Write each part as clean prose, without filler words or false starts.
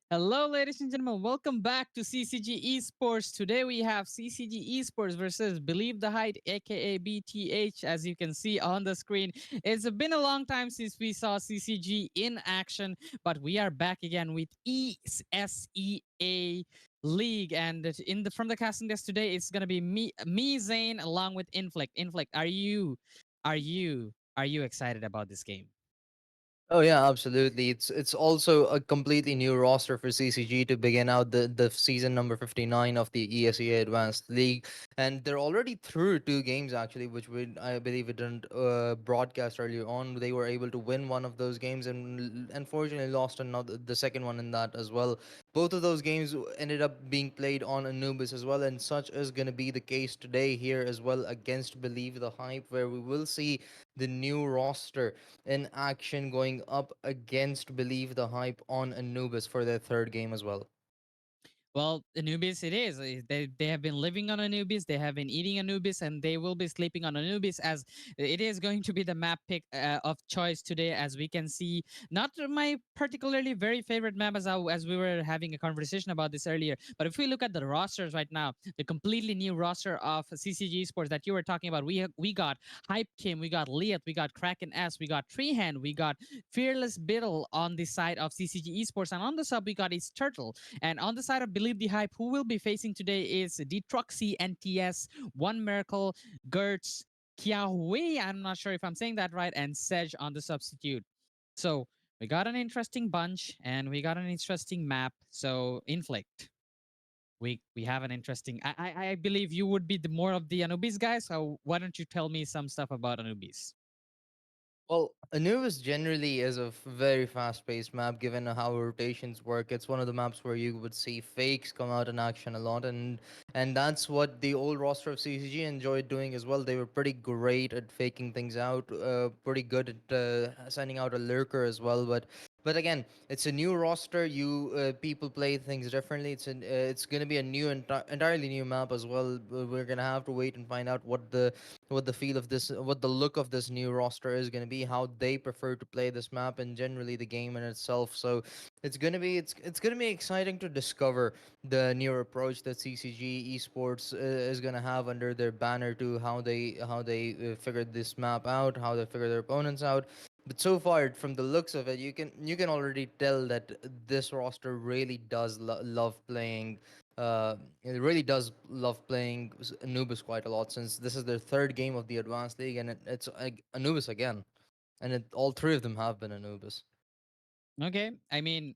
Hello, ladies and gentlemen. Welcome back to CCG Esports. Today we have CCG Esports versus Believe the Height, aka BTH. As you can see on the screen, it's been a long time since we saw CCG in action, but we are back again with ESEA League. And in the from the casting desk today, it's gonna be me, Zane, along with Inflict. Inflict, are you excited about this game? Oh yeah, absolutely. It's also a completely new roster for CCG to begin out the season number 59 of the ESEA Advanced League, and they're already through two games actually, which I believe it didn't broadcast earlier on. They were able to win one of those games and unfortunately lost another the second one in that as well. Both of those games ended up being played on Anubis as well, and such is going to be the case today here as well against Believe the Hype, where we will see the new roster in action going up against Believe the Hype on Anubis for their third game as well. Well, Anubis it is. They have been living on Anubis, they have been eating Anubis, and they will be sleeping on Anubis as it is going to be the map pick of choice today. As we can see, not my particularly very favorite map as we were having a conversation about this earlier. But if we look at the rosters right now, the completely new roster of CCG Sports that you were talking about, we got Hype Kim, we got Liat, we got Kraken S, we got Treehand, we got Fearless Biddle on the side of CCG Esports, and on the sub we got is Turtle. And on the side of Believe the Hype, who will be facing today is Detroxy, NTS, One Miracle, Gertz, Kiahui, I'm not sure if I'm saying that right, and Sedge on the substitute. So we got an interesting bunch and we got an interesting map. So Inflict. We have an interesting. I believe you would be the more of the Anubis guy. So why don't you tell me some stuff about Anubis? Well, Anubis generally is a very fast-paced map, given how rotations work. It's one of the maps where you would see fakes come out in action a lot, and that's what the old roster of CCG enjoyed doing as well. They were pretty great at faking things out, pretty good at sending out a lurker as well. But again, it's a new roster. You people play things differently. It's gonna be a entirely new map as well. We're gonna have to wait and find out what the feel of this, what the look of this new roster is going to be, how they prefer to play this map, and generally the game in itself. So it's going to be exciting to discover the new approach that CCG Esports is going to have under their banner, to how they figured this map out, how they figure their opponents out. But so far, from the looks of it, you can already tell that this roster really does love playing it really does love playing Anubis quite a lot, since this is their third game of the Advanced League, and it's Anubis again, and all three of them have been Anubis. Okay. I mean,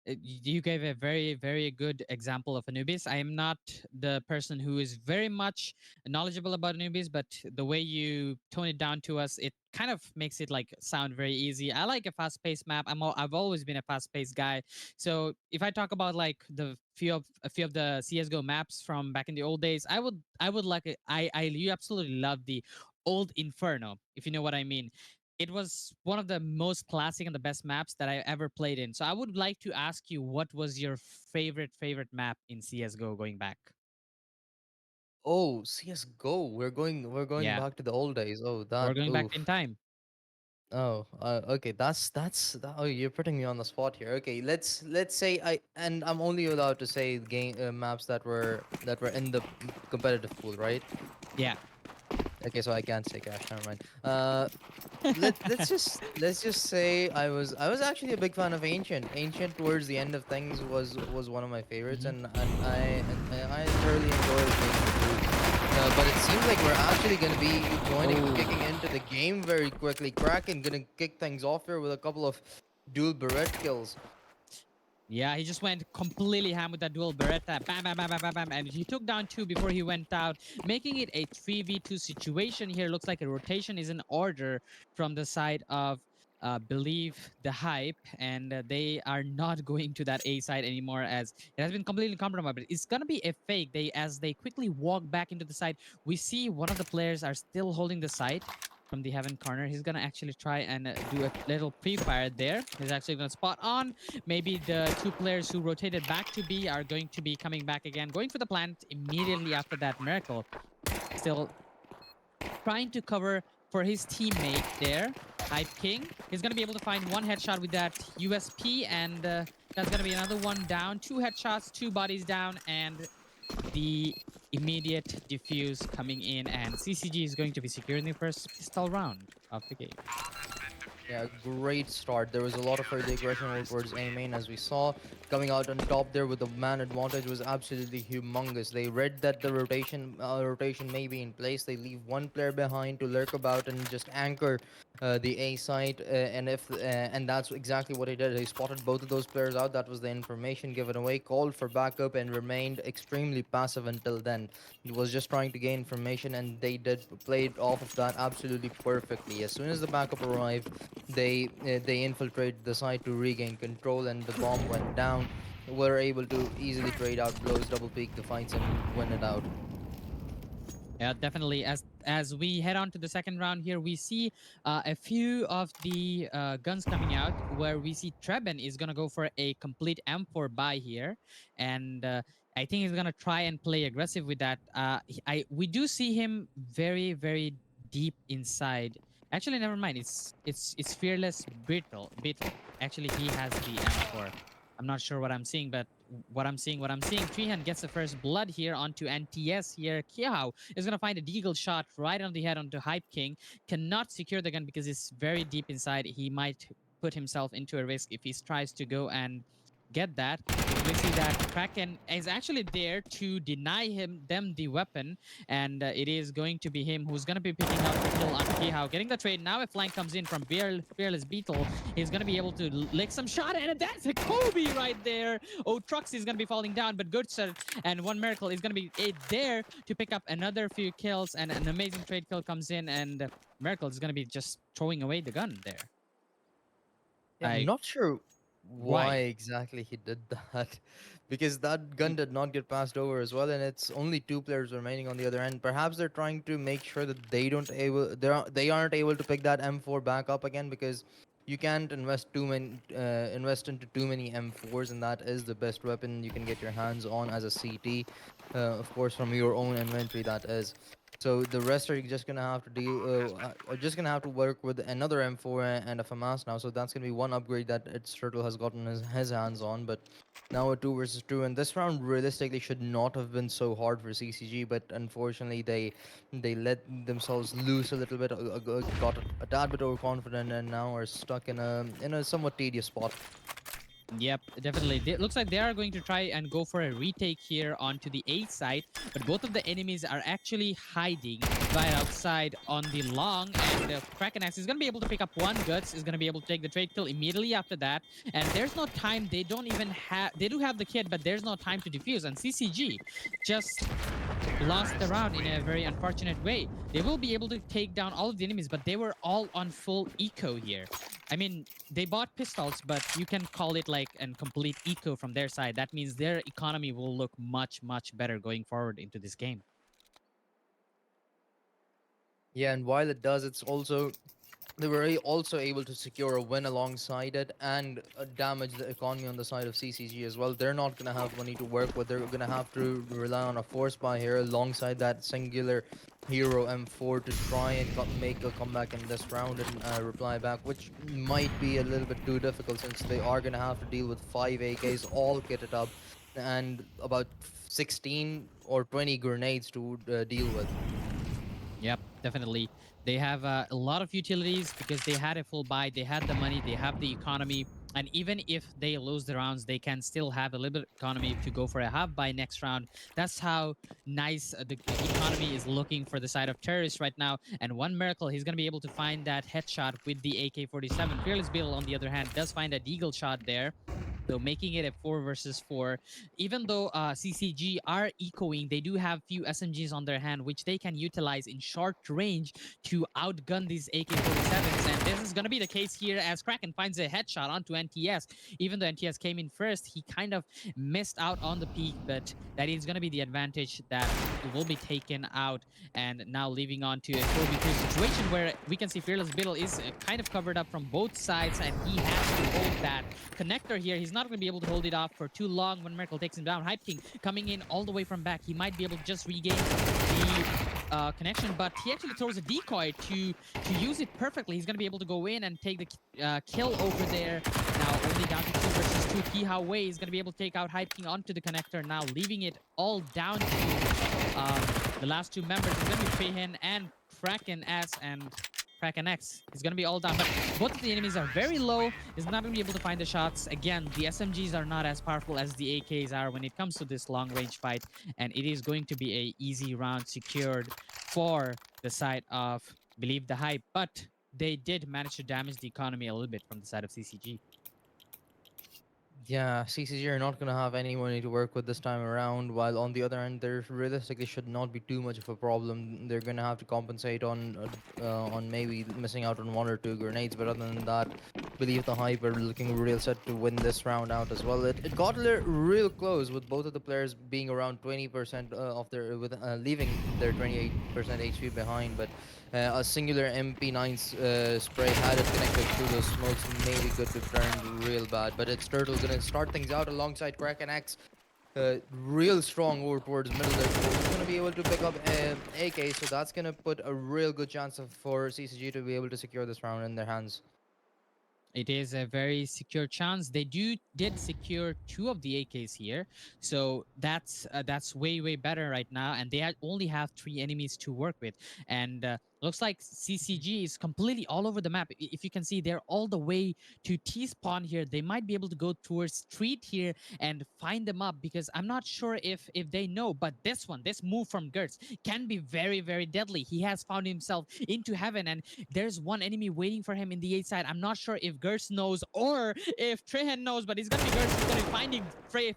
you gave a very, very good example of Anubis. I am not the person who is very much knowledgeable about Anubis, but the way you tone it down to us, it kind of makes it like sound very easy. I like a fast-paced map. I've always been a fast-paced guy. So if I talk about like a few of the CS:GO maps from back in the old days, I would like it. I you absolutely love the old Inferno, if you know what I mean. It was one of the most classic and the best maps that I ever played in. So I would like to ask you, what was your favorite map in CS:GO going back? Oh, CS:GO, we're going Yeah, back to the old days. Oh, we're that going back in oof. time. Oh, okay. Oh, you're putting me on the spot here. Okay, let's say I'm only allowed to say game maps that were in the competitive pool, right? Yeah. Okay, so I can't say cash. Never mind. Let's just say I was actually a big fan of Ancient. Ancient towards the end of things was one of my favorites, Mhm. and I thoroughly enjoyed playing the pool. But it seems like we're actually going to be kicking Oh. into the game very quickly. Kraken gonna kick things off here with a couple of dual Barrett kills. Yeah, he just went completely ham with that dual Beretta. Bam, bam, bam, bam, bam, bam. And he took down two before he went out, making it a 3v2 situation here. Looks like a rotation is in order from the side of Believe the Hype. And they are not going to that A side anymore, as it has been completely compromised. But it's going to be a fake. As they quickly walk back into the side, we see one of the players are still holding the side from the heaven corner. He's gonna actually try and do a little pre-fire there. He's actually gonna spot on. Maybe the two players who rotated back to B are going to be coming back again, going for the plant immediately after that miracle. Still trying to cover for his teammate there, Hype King. He's going to be able to find one headshot with that USP, and that's going to be another one down. Two headshots, two bodies down, and the immediate defuse coming in, and CCG is going to be securing the first pistol round of the game. Yeah, great start. There was a lot of early aggression over towards A main, as we saw. Coming out on top there with the man advantage was absolutely humongous. They read that the rotation may be in place. They leave one player behind to lurk about and just anchor the A site. And that's exactly what he did. He spotted both of those players out. That was the information given away. Called for backup and remained extremely passive until then. He was just trying to gain information, and they did play it off of that absolutely perfectly. As soon as the backup arrived, they infiltrated the site to regain control, and the bomb went down. Were able to easily trade out blows, double peak the fights, and win it out. Yeah, definitely. As we head on to the second round here, we see a few of the guns coming out. Where we see Treben is gonna go for a complete M4 buy here, and I think he's gonna try and play aggressive with that. We do see him very deep inside. Actually, never mind. It's fearless beetle. Actually, he has the M4. I'm not sure what I'm seeing, but what I'm seeing. Treehan gets the first blood here onto NTS here. Kiao is going to find a deagle shot right on the head onto Hype King. Cannot secure the gun because it's very deep inside. He might put himself into a risk if he tries to go and get that. We see that Kraken is actually there to deny them the weapon, and it is going to be him who's going to be picking up the kill on Kihao. Getting the trade now. A flank comes in from Fearless Beetle. He's going to be able to lick some shot, and that's a Kobe right there. Oh, Trux is going to be falling down, but Goodser and One Miracle is going to be there to pick up another few kills, and an amazing trade kill comes in, and Miracle is going to be just throwing away the gun there. Yeah, I'm not sure why Why? exactly he did that, because that gun did not get passed over as well, and it's only two players remaining on the other end. Perhaps they're trying to make sure that they aren't able to pick that M4 back up again, because you can't invest into too many M4s, and that is the best weapon you can get your hands on as a CT, of course from your own inventory, that is. So the rest are just gonna have to are just gonna have to work with another M4 and a FAMAS now. So that's gonna be one upgrade that its turtle has gotten his hands on. But now a 2 versus 2, and this round realistically should not have been so hard for CCG. But unfortunately, they let themselves loose a little bit, got a tad bit overconfident, and now are stuck in a somewhat tedious spot. Yep, definitely. It looks like they are going to try and go for a retake here onto the A side, but both of the enemies are actually hiding right outside on the long, and Kraken Axe is going to be able to pick up one. Guts is going to be able to take the trade kill immediately after that, and there's no time. They don't even have. They do have the kid, but there's no time to defuse, and CCG just lost the round in a very unfortunate way. They will be able to take down all of the enemies, but they were all on full eco here. I mean, they bought pistols, but you can call it like a complete eco from their side. That means their economy will look much better going forward into this game. Yeah, and while it does, it's also they were also able to secure a win alongside it, and damage the economy on the side of CCG as well. They're not going to have money to work with. They're going to have to rely on a force buy here alongside that singular hero M4 to try and make a comeback in this round and reply back, which might be a little bit too difficult since they are going to have to deal with 5 AKs all kitted up and about 16 or 20 grenades to deal with. Yep, definitely. They have a lot of utilities because they had a full buy, they had the money, they have the economy. And even if they lose the rounds, they can still have a little bit of economy to go for a half buy next round. That's how nice the economy is looking for the side of terrorists right now. And one miracle, he's going to be able to find that headshot with the AK-47. Fearless Beetle, on the other hand, does find a deagle shot there. So making it a 4 versus 4. Even though CCG are ecoing, they do have few SMGs on their hand, which they can utilize in short range to outgun these AK-47s. And this is going to be the case here as Kraken finds a headshot onto NTS. Even though NTS came in first, he kind of missed out on the peak, but that is going to be the advantage that will be taken out. And now leaving on to a 4v2 situation where we can see Fearless Beetle is kind of covered up from both sides, and he has to hold that connector here. He's not going to be able to hold it off for too long when Miracle takes him down. Hype King coming in all the way from back. He might be able to just regain the connection, but he actually throws a decoy to use it perfectly. He's going to be able to go in and take the kill over there. Now only down to 2 versus 2. Ki Wei is going to be able to take out Hype King onto the connector, now leaving it all down to the last two members. It's going to be Feihen and Kraken S, and Kraken X is going to be all down. But both of the enemies are very low. Is not going to be able to find the shots. Again, the SMGs are not as powerful as the AKs are when it comes to this long range fight. And it is going to be a easy round secured for the side of Believe the Hype. But they did manage to damage the economy a little bit from the side of CCG. Yeah, CCG are not going to have any money to work with this time around, while on the other end, there realistically should not be too much of a problem. They're going to have to compensate on maybe missing out on one or two grenades, but other than that, believe the Hype are looking real set to win this round out as well. It got real close with both of the players being around 20% of their with leaving their 28% HP behind, but a singular MP9 spray had it connected through those smokes, maybe could have turned real bad. But it's Turtle gonna start things out alongside Kraken X. Real strong over towards middle there. He's gonna be able to pick up AK, so that's gonna put a real good chance for CCG to be able to secure this round in their hands. It is a very secure chance. They did secure two of the AKs here, so that's way better right now. And they only have three enemies to work with, and looks like CCG is completely all over the map. If you can see, they're all the way to T spawn here. They might be able to go towards street here and find them up, because I'm not sure if they know, but this move from Gertz can be very deadly. He has found himself into heaven, and there's one enemy waiting for him in the A side. I'm not sure if Gertz knows or if Trehen knows, but it's gonna be Gertz who's gonna be finding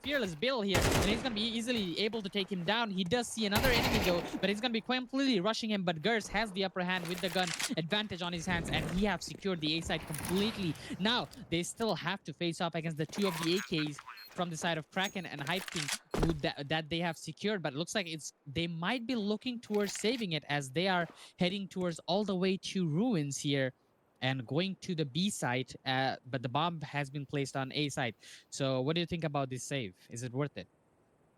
Fearless Bill here, and he's gonna be easily able to take him down. He does see another enemy though, but he's gonna be completely rushing him. But Gertz has the upper hand with the gun advantage on his hands, and he have secured the A side completely. Now they still have to face off against the two of the AKs from the side of Kraken and Hype King, that they have secured. But it looks like they might be looking towards saving it, as they are heading towards all the way to ruins here and going to the B site, but the bomb has been placed on A site. So what do you think about this save? Is it worth it?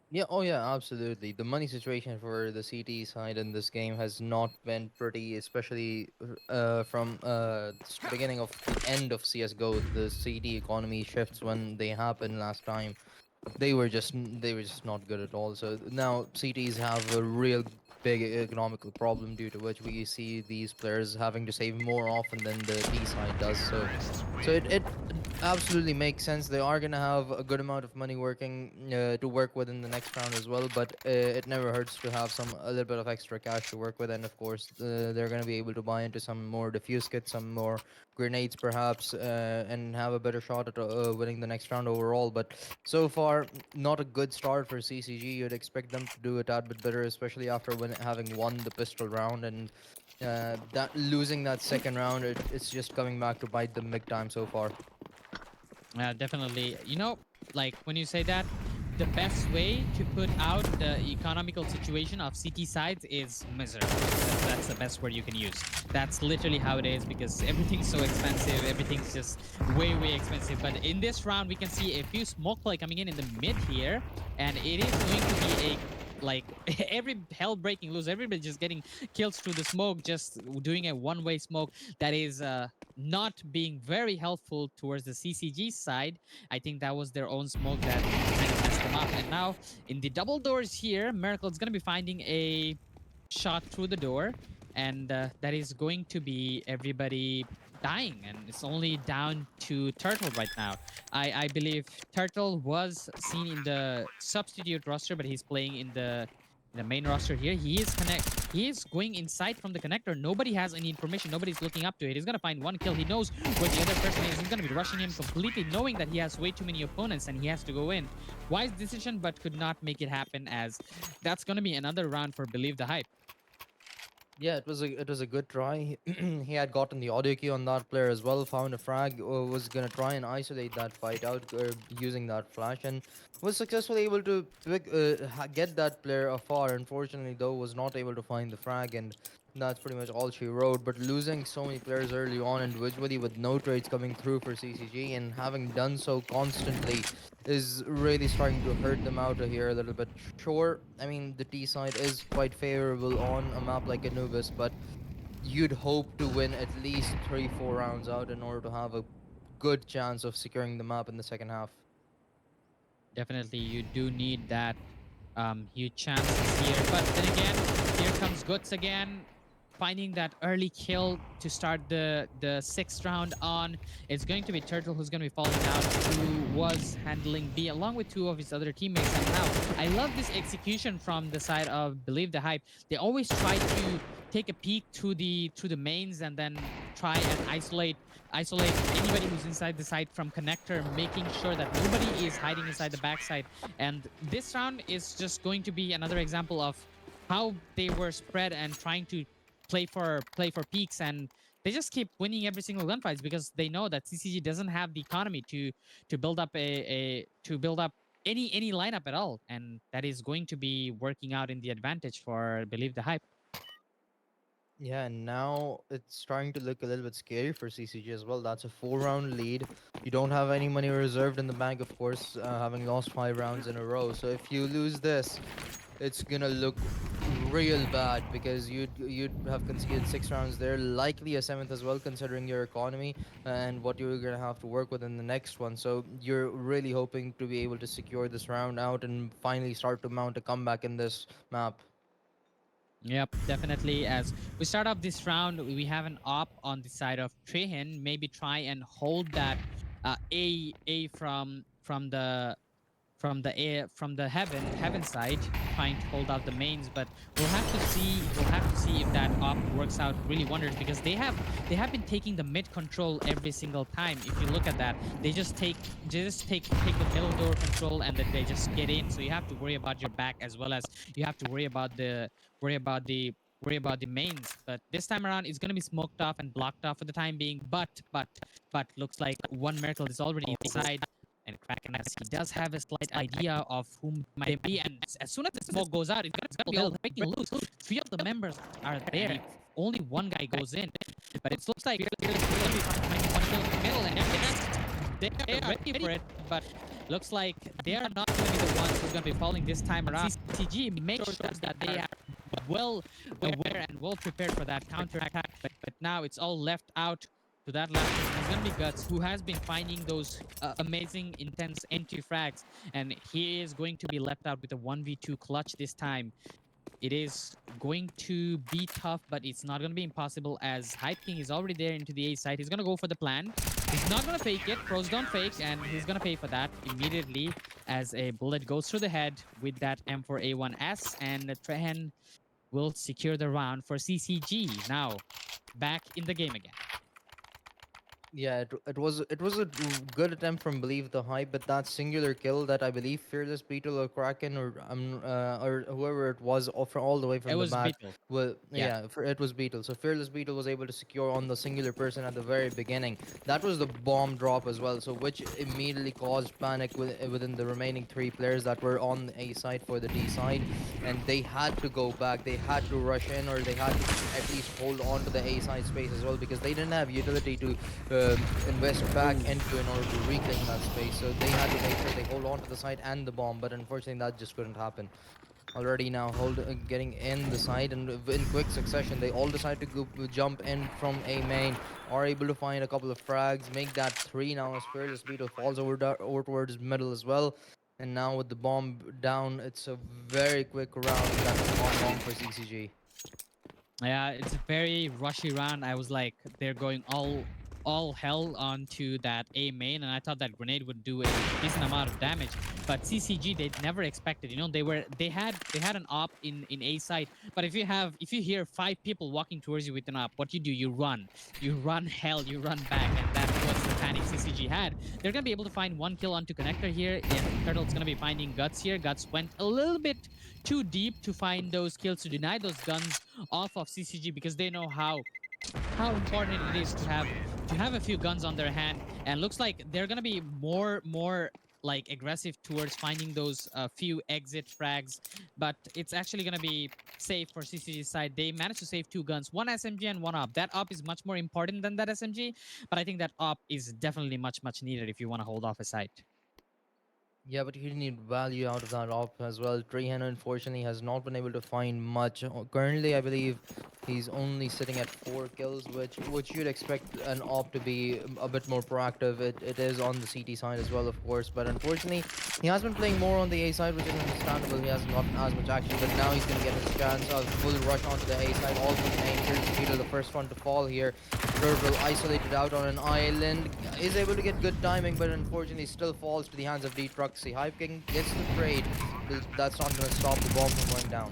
Yeah, oh yeah, absolutely. The money situation for the CT side in this game has not been pretty, especially from beginning of the end of CS:GO. The CT economy shifts when they happened last time. They were just not good at all. So now CTs have a real big economical problem, due to which we see these players having to save more often than the B side does. So it absolutely makes sense. They are gonna have a good amount of money working to work with in the next round as well. But it never hurts to have a little bit of extra cash to work with, and of course they're gonna be able to buy into some more diffuse kits, some more grenades perhaps, and have a better shot at winning the next round overall. But so far, not a good start for CCG. You'd expect them to do a tad bit better, especially after having won the pistol round, and that losing that second round, it's just coming back to bite them big time so far. Definitely. Like when you say that, the best way to put out the economical situation of CT sides is miserable. That's the best word you can use. That's literally how it is, because everything's so expensive. Everything's just way expensive. But in this round, we can see a few smoke play coming in the mid here, and it is going to be a like every hell breaking loose. Everybody just getting killed through the smoke, just doing a one-way smoke. That is not being very helpful towards the CCG side. I think that was their own smoke that kind of messed them up. And now in the double doors here, Miracle is going to be finding a shot through the door, and that is going to be everybody dying, and it's only down to Turtle right now. I believe Turtle was seen in the substitute roster, but he's playing in the main roster here. He is going inside from the connector. Nobody has any information. Nobody's looking up to it. He's gonna find one kill. He knows where the other person is. He's gonna be rushing him completely, knowing that he has way too many opponents and he has to go in. Wise decision, but could not make it happen, as that's gonna be another round for Believe the Hype. Yeah, it was a good try. He had gotten the audio key on that player as well. Found a frag. Was gonna try and isolate that fight out using that flash, and was successfully able to get that player afar. Unfortunately, though, was not able to find the frag, and That's pretty much all she wrote. But losing so many players early on individually with no trades coming through for CCG and having done so constantly is really starting to hurt them out of here a little bit. Sure, I mean, the T side is quite favorable on a map like Anubis, but you'd hope to win at least 3, 4 rounds out in order to have a good chance of securing the map in the second half. Definitely, you do need that huge chances here. But then again, here comes Guts again, finding that early kill to start the sixth round on. It's going to be Turtle who's going to be falling down, who was handling B along with two of his other teammates. And now I love this execution from the side of Believe the Hype. They always try to take a peek to the mains and then try and isolate anybody who's inside the site from connector, making sure that nobody is hiding inside the backside. And this round is just going to be another example of how they were spread and trying to play for peaks, and they just keep winning every single gunfights because they know that CCG doesn't have the economy to build up to build up any lineup at all, and that is going to be working out in the advantage for Believe the Hype. Yeah, and now it's starting to look a little bit scary for CCG as well. That's a 4 round lead. You don't have any money reserved in the bank, of course, having lost 5 rounds in a row. So if you lose this, it's gonna look real bad because you'd have conceded 6 rounds there, likely a seventh as well, considering your economy and what you're gonna have to work with in the next one. So you're really hoping to be able to secure this round out and finally start to mount a comeback in this map. Yep, definitely. As we start off this round, we have an op on the side of Trehin. Maybe try and hold that A from the heaven side, trying to hold out the mains. But we'll have to see if that op works out really wonders, because they have been taking the mid control every single time. If you look at that, they just take the middle door control and then they just get in. So you have to worry about your back, as well as you have to worry about the worry about the mains. But this time around, it's going to be smoked off and blocked off for the time being. But looks like one miracle is already inside. And Kraken, as he does have a slight idea of whom it might be, and as soon as the smoke goes out, it's gonna be all breaking loose. Three of the members are there, and only one guy goes in. But it looks like Fearless is gonna be finding one kill in the middle, and they're ready for it. But looks like they are not gonna be the ones who's gonna be falling this time around. CCG makes sure that they are well aware and well prepared for that counter attack. But now it's all left out to that last person. It's gonna be Guts, who has been finding those amazing, intense entry frags, and he is going to be left out with a 1v2 clutch this time. It is going to be tough, but it's not going to be impossible, as Hype King is already there into the A side. He's going to go for the plan. He's not going to fake it. Pros don't fake, and he's going to pay for that immediately as a bullet goes through the head with that M4A1S, and Trehen will secure the round for CCG. Now, back in the game again. Yeah, it was a good attempt from Believe the Hype, but that singular kill that I believe Fearless Beetle or Kraken or whoever it was from all the way It from the was back. Beetle. Well, Yeah. yeah, it was Beetle. So Fearless Beetle was able to secure on the singular person at the very beginning. That was the bomb drop as well, so which immediately caused panic within the remaining 3 players that were on the A side for the D side, and they had to go back. They had to rush in, or they had to at least hold on to the A side space as well, because they didn't have utility to invest back Ooh. into in order to reclaim that space. So they had to make sure they hold on to the site and the bomb, but unfortunately that just couldn't happen. Already now getting in the side, and in quick succession they all decide to jump in from a main, are able to find a couple of frags, make that 3 now as Fearless Beetle falls over towards middle as well. And now with the bomb down, it's a very quick round that's gone wrong for CCG. Yeah, it's a very rushy round. I was like, they're going all hell onto that A main, and I thought that grenade would do a decent amount of damage. But CCG, they never expected. You know, they had an op in A side. But if you hear 5 people walking towards you with an op, what you do? You run hell, you run back, and that was the panic CCG had. They're gonna be able to find one kill onto connector here, and Turtle's gonna be finding Guts here. Guts went a little bit too deep to find those kills, to deny those guns off of CCG, because they know how important it is to have a few guns on their hand. And looks like they're gonna be more like aggressive towards finding those few exit frags, but it's actually going to be safe for CCG side. They managed to save two guns, one SMG and one op. That op is much more important than that SMG, but I think that op is definitely much needed if you want to hold off a site. Yeah, but you need value out of that op as well. Trehan unfortunately has not been able to find much. Currently, I believe he's only sitting at 4 kills, which you'd expect an op to be a bit more proactive. It is on the CT side as well, of course, but unfortunately, he has been playing more on the A side, which is understandable. He hasn't gotten as much action, but now he's going to get his chance. A full rush onto the A side, all from main. Here's Peter, the first one to fall here. Turtle isolated out on an island, is able to get good timing, but unfortunately still falls to the hands of D-Truxy. Hype King gets the trade, but that's not going to stop the bomb from going down.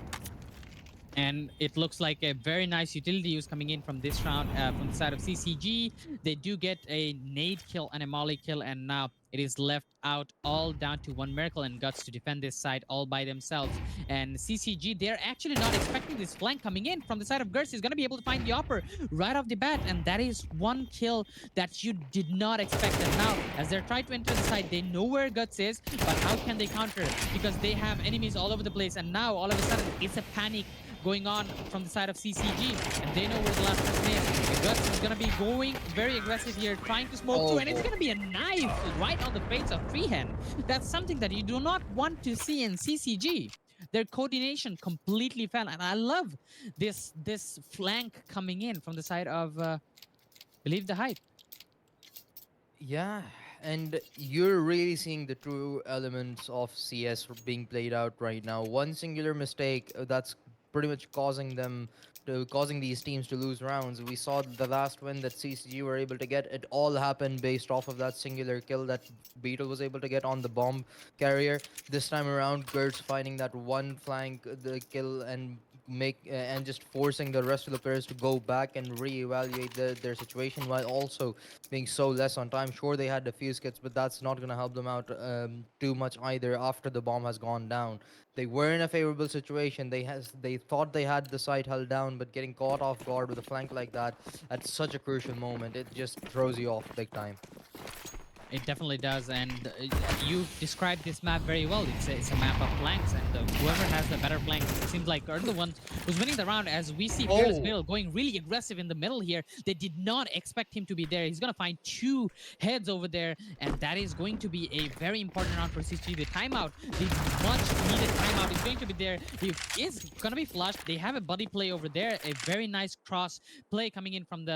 And it looks like a very nice utility use coming in from this round from the side of CCG. They do get a nade kill and a molly kill, and now it is left out all down to one Miracle and Guts to defend this side all by themselves. And CCG, they're actually not expecting this flank coming in from the side of Gertz. Is going to be able to find the upper right off the bat, and that is one kill that you did not expect. And now, as they're trying to enter the side, they know where Guts is, but how can they counter? Because they have enemies all over the place, and now all of a sudden it's a panic going on from the side of CCG, and they know where the last person is. And Guts is going to be going very aggressive here, trying to smoke Oh through, and it's boy. going to be a knife right on the face of Freehand. That's something that you do not want to see in CCG. Their coordination completely fell, and I love this flank coming in from the side of Believe the Hype. Yeah, and you're really seeing the true elements of CS being played out right now. One singular mistake that's pretty much causing these teams to lose rounds. We saw the last win that CCG were able to get. It all happened based off of that singular kill that Beetle was able to get on the bomb carrier. This time around, Gertz finding that one flank, the kill, and just forcing the rest of the players to go back and reevaluate their situation while also being so less on time. Sure, they had defuse kits, but that's not going to help them out too much either after the bomb has gone down. They were in a favorable situation. They thought they had the site held down, but getting caught off guard with a flank like that at such a crucial moment, it just throws you off big time. It definitely does, and you described this map very well. It's a map of flanks, and whoever has the better flank seems like are the ones who's winning the round. As we see Fearless Oh, Middle going really aggressive in the middle here, they did not expect him to be there. He's gonna find two heads over there, and that is going to be a very important round for CCG. The timeout, the much needed timeout, is going to be there. He is gonna be flushed. They have a buddy play over there, a very nice cross play coming in from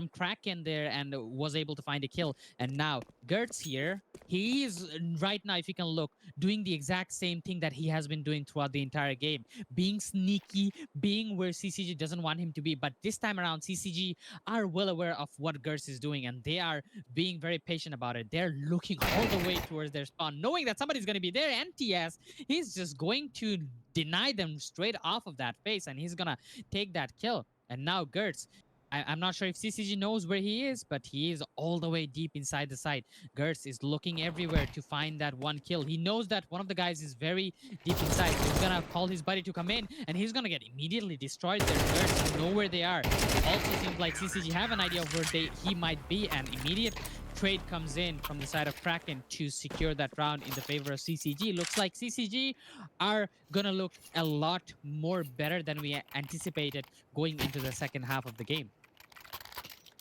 Kraken there, and was able to find a kill. And now Gertz here, he is right now, if you can look, doing the exact same thing that he has been doing throughout the entire game, being sneaky, being where CCG doesn't want him to be. But this time around, CCG are well aware of what Gertz is doing, and they are being very patient about it. They're looking all the way towards their spawn, knowing that somebody's going to be there. And TS, he's just going to deny them straight off of that face, and he's going to take that kill. And now Gertz, I'm not sure if CCG knows where he is, but he is all the way deep inside the site. Gertz is looking everywhere to find that one kill. He knows that one of the guys is very deep inside, so he's gonna call his buddy to come in, and he's gonna get immediately destroyed there. Gertz know where they are. It also seems like CCG have an idea of where he might be, and immediate trade comes in from the side of Kraken to secure that round in the favor of CCG. Looks like CCG are gonna look a lot more better than we anticipated going into the second half of the game.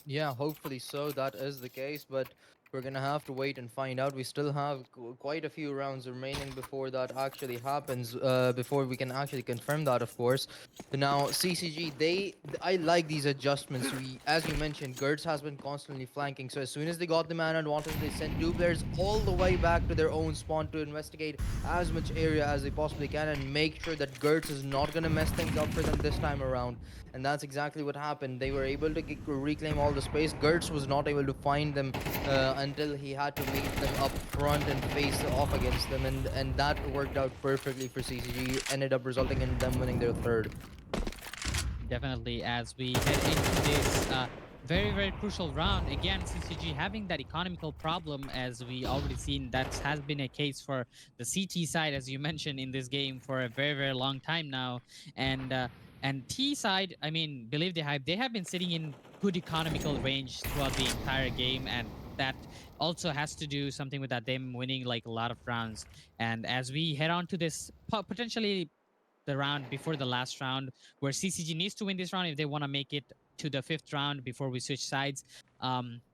yeah, hopefully so. That is the case, but we're gonna have to wait and find out. We still have quite a few rounds remaining before that actually happens. Before we can actually confirm that, of course. Now, CCG, I like these adjustments. As you mentioned, Gertz has been constantly flanking. So as soon as they got the man advantage, they sent two players all the way back to their own spawn to investigate as much area as they possibly can and make sure that Gertz is not gonna mess things up for them this time around. And that's exactly what happened. They were able to reclaim all the space. Gertz was not able to find them until he had to meet them up front and face off against them, and that worked out perfectly for CCG. Ended up resulting in them winning their third. Definitely, as we head into this very crucial round again, CCG having that economical problem, as we already seen, that has been a case for the CT side, as you mentioned, in this game for a very long time now. And T side, I mean, believe the hype, they have been sitting in good economical range throughout the entire game, and that also has to do something with that them winning like a lot of rounds. And as we head on to this potentially the round before the last round, where CCG needs to win this round if they want to make it to the fifth round before we switch sides.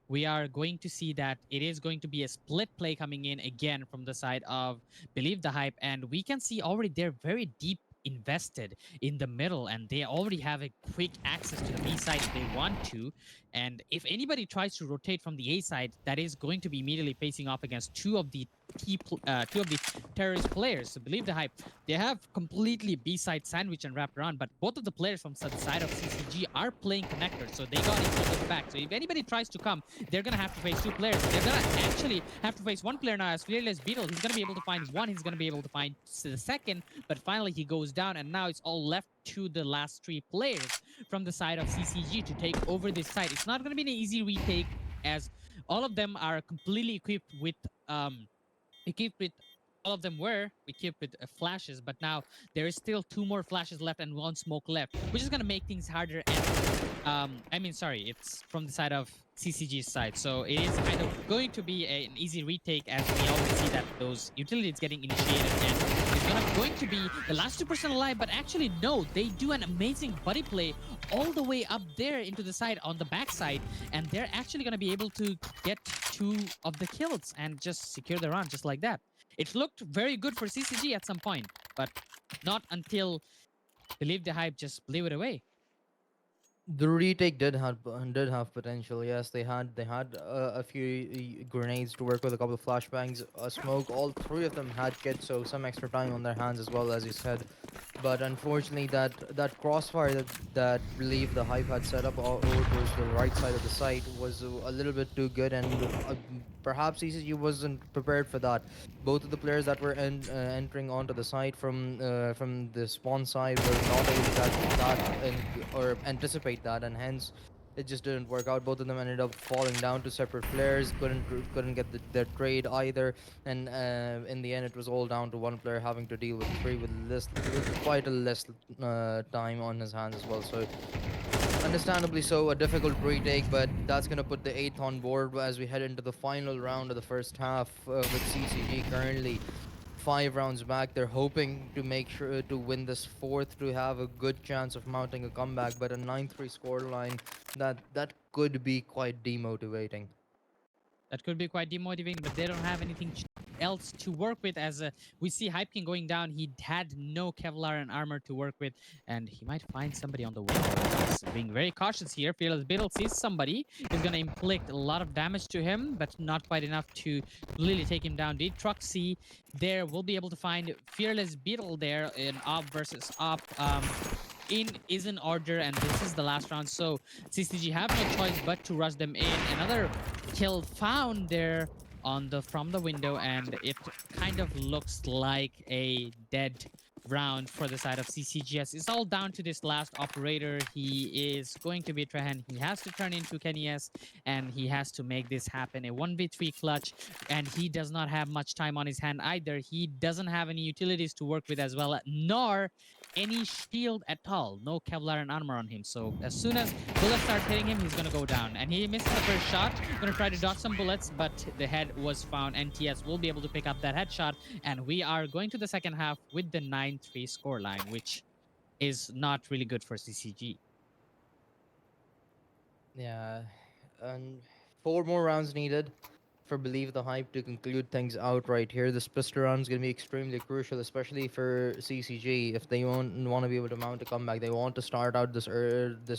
We are going to see that it is going to be a split play coming in again from the side of Believe the Hype, and we can see already they're very deep invested in the middle, and they already have a quick access to the B side if they want to. And if anybody tries to rotate from the A side, that is going to be immediately facing off against two of the terrorist players. So Believe the Hype, they have completely B-side sandwich and wrapped around, but both of the players from the side of CCG are playing connectors, so they got each other's back. So if anybody tries to come, they're gonna have to face two players. They're gonna actually have to face one player now as Fearless Beetle. He's gonna be able to find one, he's gonna be able to find the second, but finally he goes down, and now it's all left to the last three players from the side of CCG to take over this side. It's not gonna be an easy retake, as all of them are completely equipped with all of them were equipped with flashes, but now there is still two more flashes left and one smoke left, which is gonna make things harder. And I mean, sorry, it's from the side of CCG's side, so it is kind of going to be an easy retake, as we already see that those utilities getting initiated, and it's going to be the last 2% alive. But actually, no, they do an amazing buddy play all the way up there into the side on the backside, and they're actually gonna be able to get two of the kills and just secure the round just like that. It looked very good for CCG at some point, but not until Believe the Hype just blew it away. The retake did have potential. Yes, they had a few grenades to work with, a couple of flashbangs, a smoke. All three of them had kits, so some extra time on their hands as well, as you said. But unfortunately, that crossfire that Believe the Hype had set up over towards the right side of the site was a little bit too good, and perhaps ECG wasn't prepared for that. Both of the players that were entering onto the site from the spawn side were not able to catch that or anticipate that, and hence it just didn't work out. Both of them ended up falling down to separate players. Couldn't get their trade either, and in the end, it was all down to one player having to deal with three with quite a less time on his hands as well. So understandably so, a difficult retake, but that's going to put the eighth on board as we head into the final round of the first half with CCG currently 5 rounds back. They're hoping to make sure to win this fourth to have a good chance of mounting a comeback, but a 9-3 scoreline that could be quite demotivating. That could be quite demotivating, but they don't have anything else to work with. As we see Hypeking going down, he had no Kevlar and armor to work with, and he might find somebody on the window. He's being very cautious here. Fearless Beetle sees somebody. He's going to inflict a lot of damage to him, but not quite enough to really take him down. Did Truxy there will be able to find Fearless Beetle there in op versus op. In is in order, and this is the last round, so CCG have no choice but to rush them in. Another kill found there on the from the window, and it kind of looks like a dead round for the side of CCGS. It's all down to this last operator. He is going to be Trahan. He has to turn into Kenny S, and he has to make this happen. A 1v3 clutch, and he does not have much time on his hand either. He doesn't have any utilities to work with as well, nor any shield at all. No Kevlar and armor on him. So as soon as bullets start hitting him, he's gonna go down. And he missed the first shot. Gonna try to dodge some bullets, but the head was found. NTS will be able to pick up that headshot. And we are going to the second half with the 9-3 scoreline, which is not really good for CCG. Yeah, and 4 more rounds needed for Believe the Hype to conclude things out right here. This pistol round is going to be extremely crucial, especially for CCG. If they want to be able to mount a comeback, they want to start out this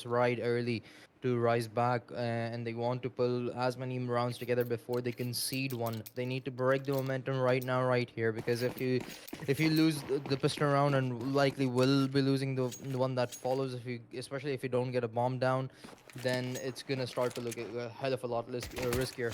ride early to rise back, and they want to pull as many rounds together before they concede one. They need to break the momentum right now, right here, because if you lose the pistol round, and likely will be losing the one that follows, especially if you don't get a bomb down, then it's gonna start to look a hell of a lot riskier.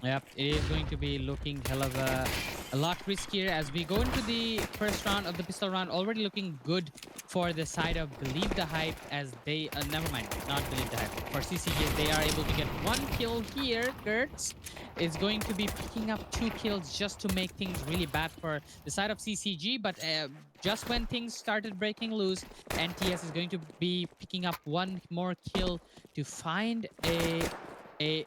Yep, it is going to be looking hell of a lot riskier as we go into the first round of the pistol round. Already looking good for the side of Believe the Hype, as they never mind, not Believe the Hype. For CCG, they are able to get one kill here. Gertz is going to be picking up 2 kills just to make things really bad for the side of CCG. But just when things started breaking loose, NTS is going to be picking up one more kill to find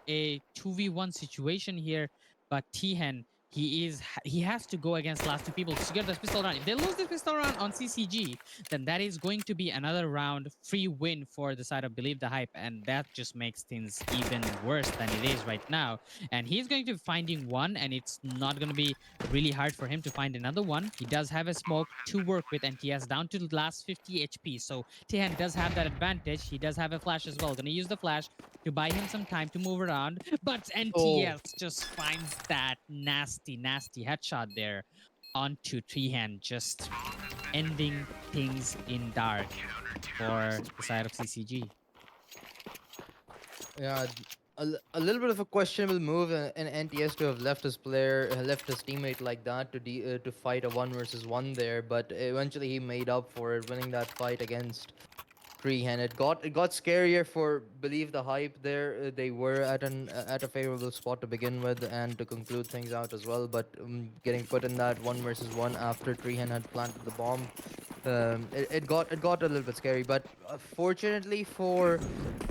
a 2v1 situation here, but Tihen, he has to go against last two people to secure this pistol round. If they lose this pistol round on CCG, then that is going to be another round free win for the side of Believe the Hype, and that just makes things even worse than it is right now. And he's going to be finding one, and it's not going to be really hard for him to find another one. He does have a smoke to work with, and he has down to the last 50 HP. So Tihan does have that advantage. He does have a flash as well. Going to use the flash to buy him some time to move around. But Oh, NTS just finds that nasty, nasty headshot there onto Treehan, just ending things in dark for the side of CCG. yeah, a little bit of a questionable move in NTS to have left his player, left his teammate like that to fight a one versus one there. But eventually he made up for it, winning that fight against Freehand. It got scarier for Believe the Hype there. They were at a favorable spot to begin with and to conclude things out as well. But getting put in that one versus one after Freehand had planted the bomb, it got a little bit scary. But fortunately for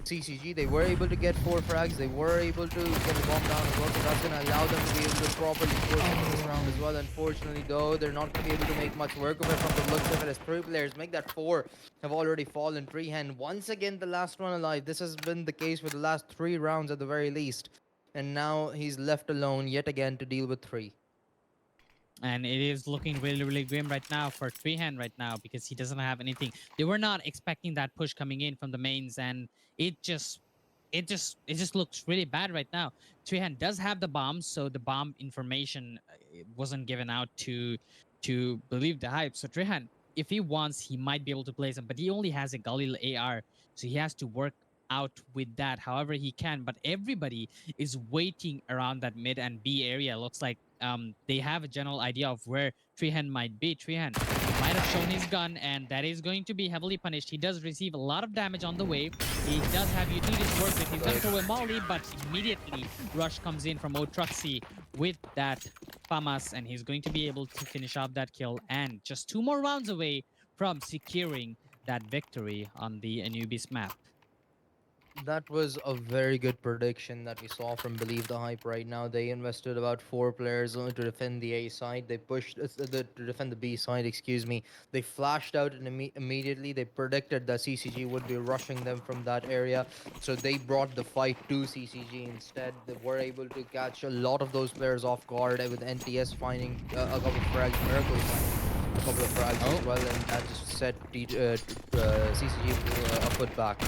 CCG, they were able to get four frags. They were able to get the bomb down as well, so that's going to allow them to be able to properly push into this round as well. Unfortunately, though, they're not going to be able to make much work of it from the looks of it as three players make that four have already fallen. Freehand, once again, the last one alive. This has been the case for the last three rounds at the very least. And now he's left alone yet again to deal with three. And it is looking really, really grim right now for Treehan right now because he doesn't have anything. They were not expecting that push coming in from the mains, and it just it just looks really bad right now. Treehan does have the bomb, so the bomb information wasn't given out to Believe the Hype. So Treehan, if he wants, he might be able to play some, but he only has a Galil AR, so he has to work out with that however he can. But everybody is waiting around that mid and B area. Looks like they have a general idea of where Treehan might be. Treehan might have shown his gun, and that is going to be heavily punished. He does receive a lot of damage on the way. He does have utilities to work with. He's going to Right. throw a molly, but immediately Rush comes in from Otruxy with that FAMAS, and he's going to be able to finish off that kill. And just two more rounds away from securing that victory on the Anubis map. That was a very good prediction that we saw from Believe the Hype right now. They invested about four players to defend the A side. They pushed to defend the B side, excuse me. They flashed out and immediately. They predicted that CCG would be rushing them from that area. So they brought the fight to CCG instead. They were able to catch a lot of those players off guard with NTS finding a couple of frags, Miracle finding a couple of frags as Oh, well. And that just set CCG a foot back.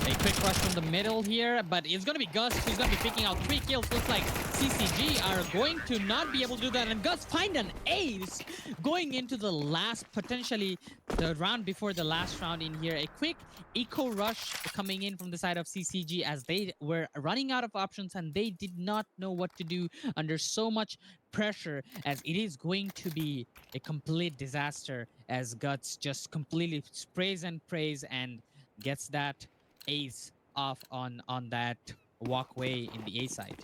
a quick rush from the middle here, but it's going to be Gus who's going to be picking out three kills. Looks like CCG are going to not be able to do that. And Gus find an ace going into the last, potentially the round before the last round in here. A quick eco rush coming in from the side of CCG as they were running out of options and they did not know what to do under so much pressure, as it is going to be a complete disaster as Guts just completely sprays and prays and gets that ace off on that walkway in the A side.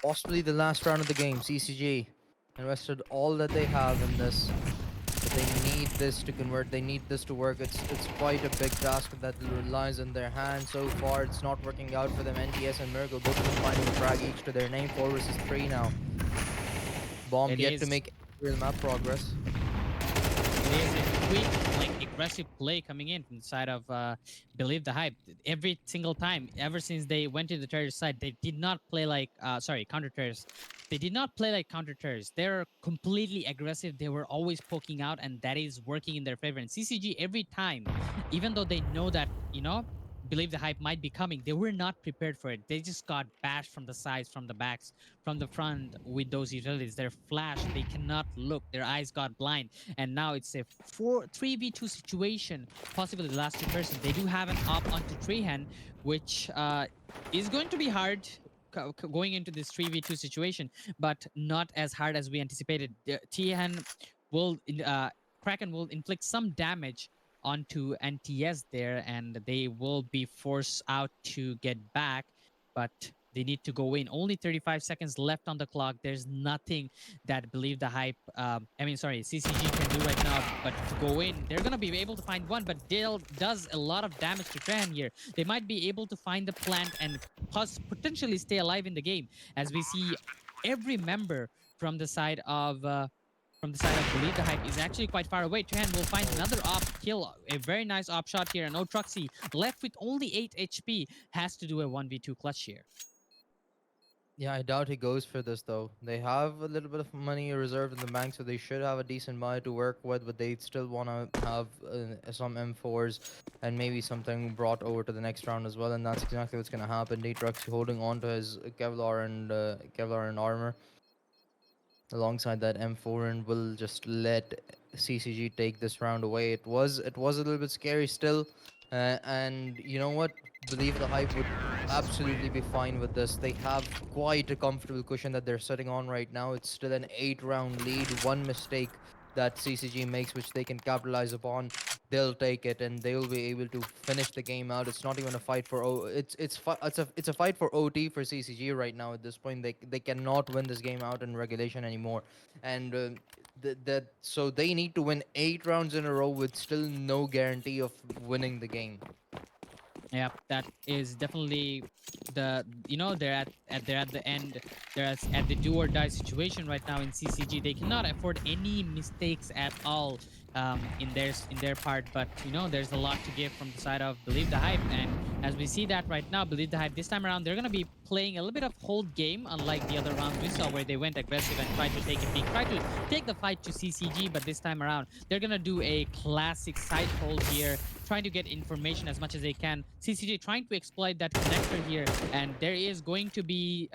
Possibly the last round of the game. CCG invested all that they have in this, but they need this to convert. They need this to work. It's quite a big task that relies on their hands. So far, it's not working out for them. NTS and Miracle both of them finding a frag each to their name. 4 versus 3 now. Bomb It yet to is make real map progress. it is a quick, like aggressive play coming in from the side of Believe the Hype. Every single time, ever since they went to the terrorist side, they did not play like sorry, counter terrorists. They did not play like counter terrorists. They're completely aggressive. They were always poking out, and that is working in their favor. And CCG every time, even though they know that, Believe the Hype might be coming, they were not prepared for it. They just got bashed from the sides, from the backs, from the front with those utilities. They're flashed. They cannot look. Their eyes got blind, and now it's a 3v2 situation, possibly the last two person. They do have an op onto Trehan, which is going to be hard going into this 3v2 situation, but not as hard as we anticipated. Trehan will Kraken will inflict some damage onto NTS there, and they will be forced out to get back, but They need to go in. Only 35 seconds left on the clock. There's nothing that Believe the Hype, sorry, CCG can do right now, but to go in. They're going to be able to find one, but Dale does a lot of damage to Trehan here. They might be able to find the plant and potentially stay alive in the game, as we see every member from the side of Believe the Hype is actually quite far away. Trehan will find another op kill, a very nice op shot here, and Otruxy left with only 8 HP has to do a 1v2 clutch here. Yeah, I doubt he goes for this though. They have a little bit of money reserved in the bank, so they should have a decent buy to work with, but they still want to have some M4s and maybe something brought over to the next round as well, and that's exactly what's going to happen. Natrox holding on to his Kevlar and armor alongside that M4 and will just let CCG take this round away. It was a little bit scary still, and you know what? Believe the Hype would absolutely be fine with this. They have quite a comfortable cushion that they're sitting on right now. It's still an 8-round lead. One mistake that CCG makes, which they can capitalize upon, they'll take it and they'll be able to finish the game out. It's not even a fight for it's a fight for OT for CCG right now. At this point, they cannot win this game out in regulation anymore, and so they need to win 8 rounds in a row with still no guarantee of winning the game. Yeah, that is definitely they're at the end. At the do or die situation right now in CCG. They cannot afford any mistakes at all in their part. But there's a lot to give from the side of Believe the Hype, and as we see that right now, Believe the Hype this time around they're gonna be playing a little bit of hold game, unlike the other rounds we saw where they went aggressive and tried to take a peek, tried to take the fight to CCG. But this time around, they're gonna do a classic side hold here, trying to get information as much as they can. CCG trying to exploit that connector here, and there is going to be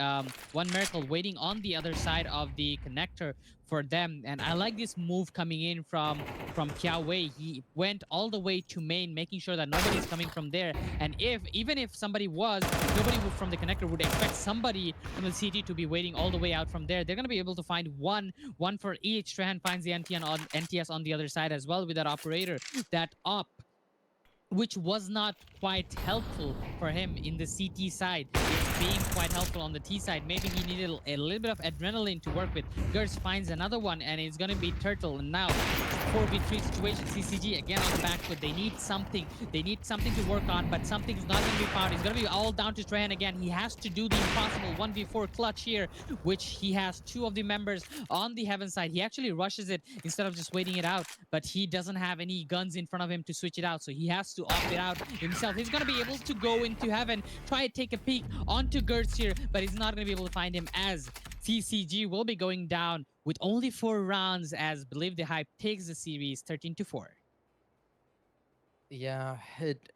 one miracle waiting on the other side of the connector for them. And I like this move coming in from Kia Wei. He went all the way to main, making sure that nobody's coming from there. And even if somebody was, nobody from the connector would expect somebody from the CT to be waiting all the way out from there. They're going to be able to find one for each. Strahan finds the NTS on the other side as well with that operator. That op, which was not quite helpful for him in the CT side, is being quite helpful on the T side. Maybe he needed a little bit of adrenaline to work with. Gers finds another one, and it's going to be Turtle. And now, 4v3 situation. CCG again on the back foot. They need something. They need something to work on, but something's not going to be found. It's going to be all down to Strahan again. He has to do the impossible 1v4 clutch here, which he has two of the members on the Heaven side. He actually rushes it instead of just waiting it out, but he doesn't have any guns in front of him to switch it out, so he has to opt it out himself. He's going to be able to go into Heaven, try to take a peek onto Gertz here, but he's not going to be able to find him, as CCG will be going down with only 4 rounds, as Believe the Hype takes the series 13-4. Yeah, it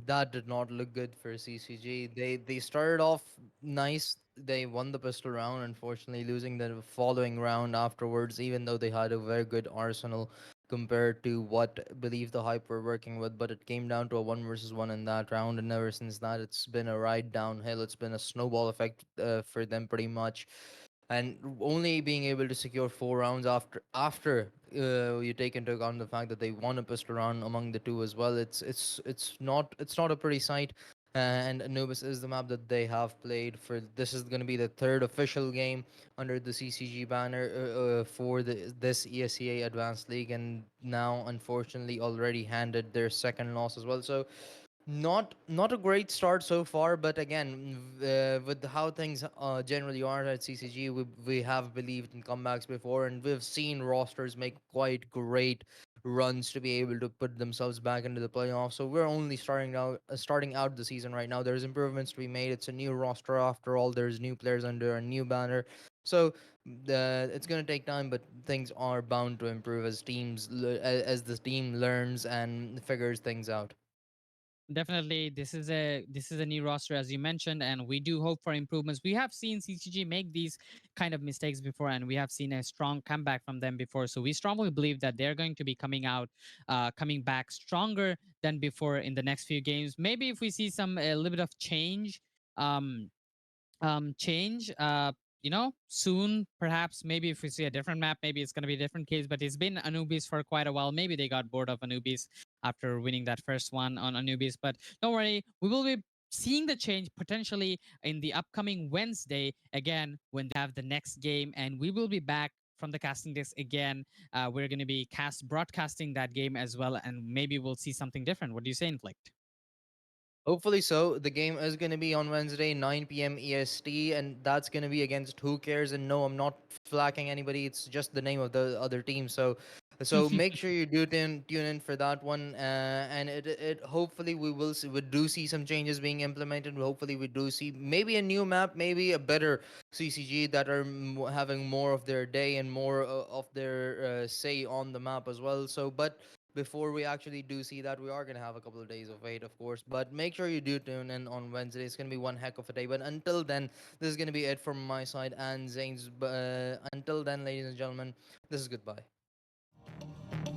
that did not look good for CCG. They started off nice. They won the pistol round, unfortunately losing the following round afterwards, even though they had a very good arsenal compared to what Believe the Hype were working with. But it came down to a 1 versus 1 in that round, and ever since that, it's been a ride downhill. It's been a snowball effect for them pretty much, and only being able to secure 4 rounds after you take into account the fact that they won a pistol round among the two as well. It's not a pretty sight. And Anubis is the map that they have played for. This is going to be the third official game under the CCG banner for this ESEA Advanced League, and now unfortunately already handed their second loss as well. So not a great start so far, but again, with how things generally are at CCG, we have believed in comebacks before, and we've seen rosters make quite great runs to be able to put themselves back into the playoffs. So we're only starting out the season right now. There's improvements to be made. It's a new roster after all. There's new players under a new banner. So it's going to take time, but things are bound to improve as as the team learns and figures things out. Definitely, this is a new roster, as you mentioned, and we do hope for improvements. We have seen CCG make these kind of mistakes before, and we have seen a strong comeback from them before. So we strongly believe that they're going to be coming back stronger than before in the next few games. Maybe if we see some a little bit of um, change soon, perhaps. Maybe if we see a different map, maybe it's going to be a different case. But it's been Anubis for quite a while. Maybe they got bored of Anubis after winning that first one on Anubis. But don't worry, we will be seeing the change potentially in the upcoming Wednesday, again, when they have the next game. And we will be back from the casting desk again. We're going to be broadcasting that game as well. And maybe we'll see something different. What do you say, Inflict? Hopefully so. The game is going to be on Wednesday, 9 p.m. EST, and that's going to be against Who Cares. And no, I'm not flacking anybody. It's just the name of the other team. So make sure you do tune in for that one. And it hopefully we do see some changes being implemented. Hopefully we do see maybe a new map, maybe a better CCG that are having more of their day and more of their say on the map as well. But before we actually do see that, we are going to have a couple of days of wait, of course. But make sure you do tune in on Wednesday. It's going to be one heck of a day. But until then, this is going to be it from my side and Zane's. Until then, ladies and gentlemen, this is goodbye.